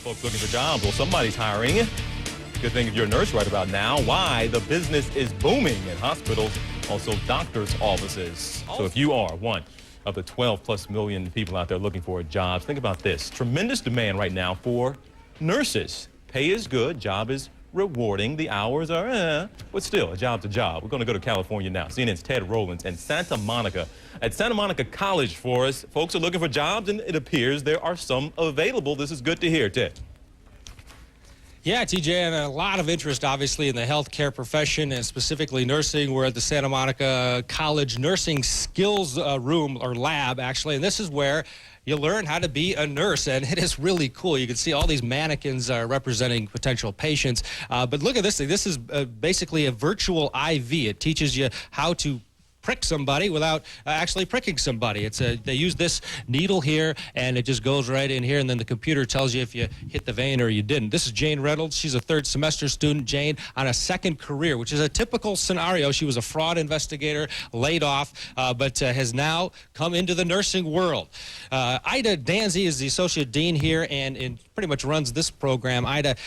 Folks looking for jobs. Well, somebody's hiring. Good thing if you're a nurse right about now. Why? The business is booming in hospitals, also doctors' offices. So if you are one of the 12+ million people out there looking for jobs, think about this. Tremendous demand right now for nurses. Pay is good, job is rewarding, the hours are but still, a job's a job. We're going to go to California now. CNN's Ted Rowlands in Santa Monica. At Santa Monica College for us, folks are looking for jobs, and it appears there are some available. This is good to hear, Ted. Yeah, TJ, and a lot of interest, obviously, in the healthcare profession and specifically nursing. We're at the Santa Monica College Nursing Skills Room, or lab, actually, and this is where you learn how to be a nurse, and it is really cool. You can see all these mannequins representing potential patients. But look at this thing. This is basically a virtual IV. It teaches you how to prick somebody without actually pricking somebody. They use this needle here, and it just goes right in here, and then the computer tells you if you hit the vein or you didn't. This is Jane Reynolds. She's a third semester student. Jane on a second career, which is a typical scenario. She was a fraud investigator, laid off, but has now come into the nursing world. Ida Danzy is the associate dean here and pretty much runs this program. Ida,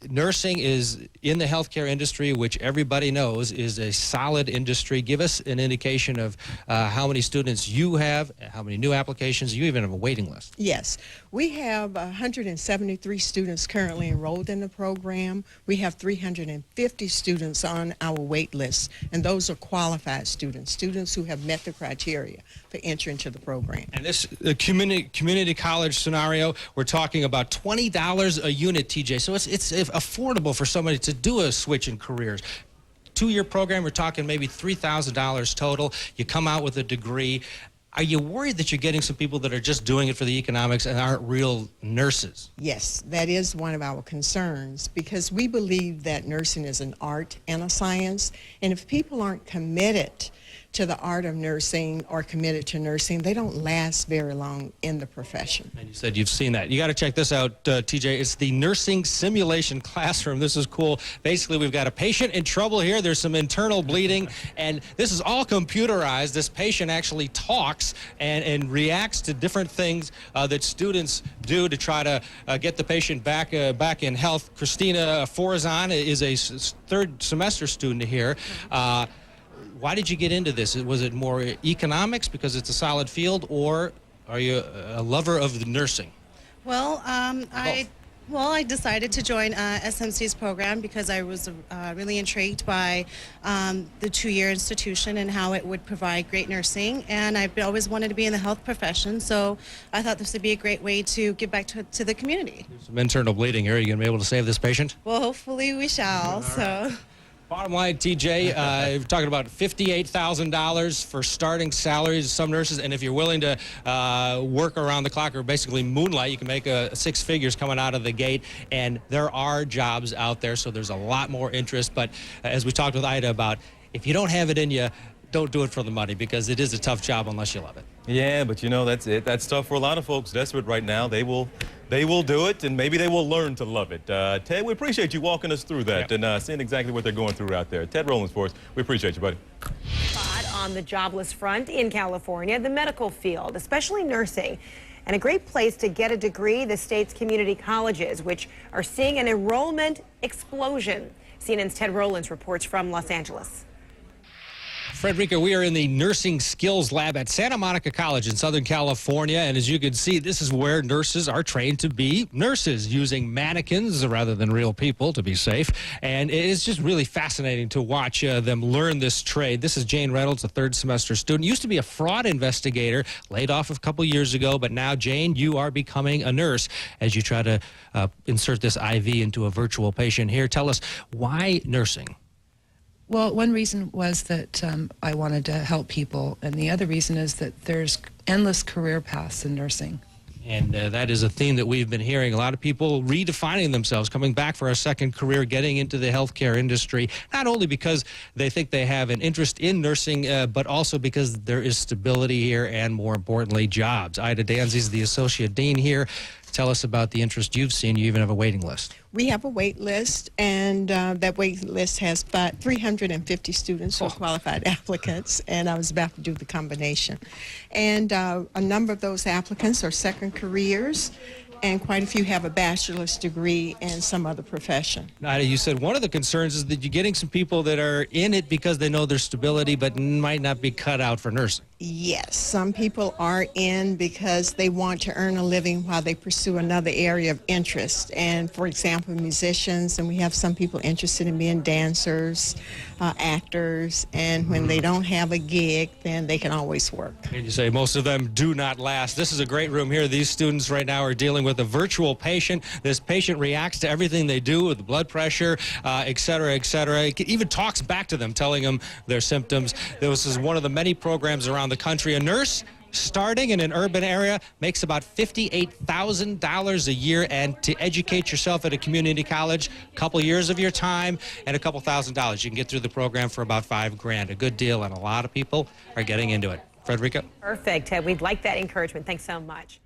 nursing is in the healthcare industry, which everybody knows is a solid industry. Give us an indication of how many students you have, how many new applications. You even have a waiting list. Yes. We have 173 students currently enrolled in the program. We have 350 students on our wait list, and those are qualified students, students who have met the criteria for entry into the program. And this community college scenario, we're talking about $20 a unit, TJ. So it's affordable for somebody to do a switch in careers. 2-year program, we're talking maybe $3,000 total. You come out with a degree. Are you worried that you're getting some people that are just doing it for the economics and aren't real nurses? Yes, that is one of our concerns, because we believe that nursing is an art and a science, and if people aren't committed to the art of nursing or committed to nursing, they don't last very long in the profession. And you said you've seen that. You got to check this out, TJ. It's the nursing simulation classroom. This is cool. Basically, we've got a patient in trouble here. There's some internal bleeding, and this is all computerized. This patient actually talks and reacts to different things that students do to try to get the patient back in health. Christina Forzan is a third semester student here. Why did you get into this? Was it more economics because it's a solid field, or are you a lover of the nursing? Well, I decided to join SMC's program because I was really intrigued by the 2-year institution and how it would provide great nursing, and I've always wanted to be in the health profession, so I thought this would be a great way to give back to the community. There's some internal bleeding here. Are you going to be able to save this patient? Well, hopefully we shall. So. Bottom line, TJ, we're talking about $58,000 for starting salaries of some nurses, and if you're willing to work around the clock or basically moonlight, you can make 6 figures coming out of the gate, and there are jobs out there, so there's a lot more interest. But as we talked with Ida about, if you don't have it in you, don't do it for the money, because it is a tough job unless you love it. Yeah, but you know, that's it. That's tough for a lot of folks desperate right now. They will do it, and maybe they will learn to love it. Ted, we appreciate you walking us through that and seeing exactly what they're going through out there. Ted Rowlands for us. We appreciate you, buddy. Spot on the jobless front in California, the medical field, especially nursing. And a great place to get a degree, the state's community colleges, which are seeing an enrollment explosion. CNN's Ted Rowlands reports from Los Angeles. Frederica, we are in the Nursing Skills Lab at Santa Monica College in Southern California, and as you can see, this is where nurses are trained to be nurses, using mannequins rather than real people to be safe, and it is just really fascinating to watch them learn this trade. This is Jane Reynolds, a third semester student, used to be a fraud investigator, laid off a couple years ago, but now, Jane, you are becoming a nurse as you try to insert this IV into a virtual patient here. Tell us, why nursing? Well, one reason was that I wanted to help people, and the other reason is that there's endless career paths in nursing. And that is a theme that we've been hearing. A lot of people redefining themselves, coming back for a second career, getting into the healthcare industry, not only because they think they have an interest in nursing, but also because there is stability here and, more importantly, jobs. Ida Danzy is the associate dean here. Tell us about the interest you've seen. You even have a waiting list. We have a wait list, and that wait list has 350 students who are qualified applicants, and I was about to do the combination. And a number of those applicants are second careers, and quite a few have a bachelor's degree in some other profession. Ida, you said one of the concerns is that you're getting some people that are in it because they know there's stability but might not be cut out for nursing. Yes, some people are in because they want to earn a living while they pursue another area of interest. And for example, musicians, and we have some people interested in being dancers, actors, and when they don't have a gig, then they can always work. And you say most of them do not last. This is a great room here. These students right now are dealing with a virtual patient. This patient reacts to everything they do with the blood pressure, et cetera, et cetera. It even talks back to them, telling them their symptoms. This is one of the many programs around the country. A nurse starting in an urban area makes about $58,000 a year, and to educate yourself at a community college, a couple years of your time and a couple $1,000. You can get through the program for about $5,000. A good deal, and a lot of people are getting into it. Frederica? Perfect. We'd like that encouragement. Thanks so much.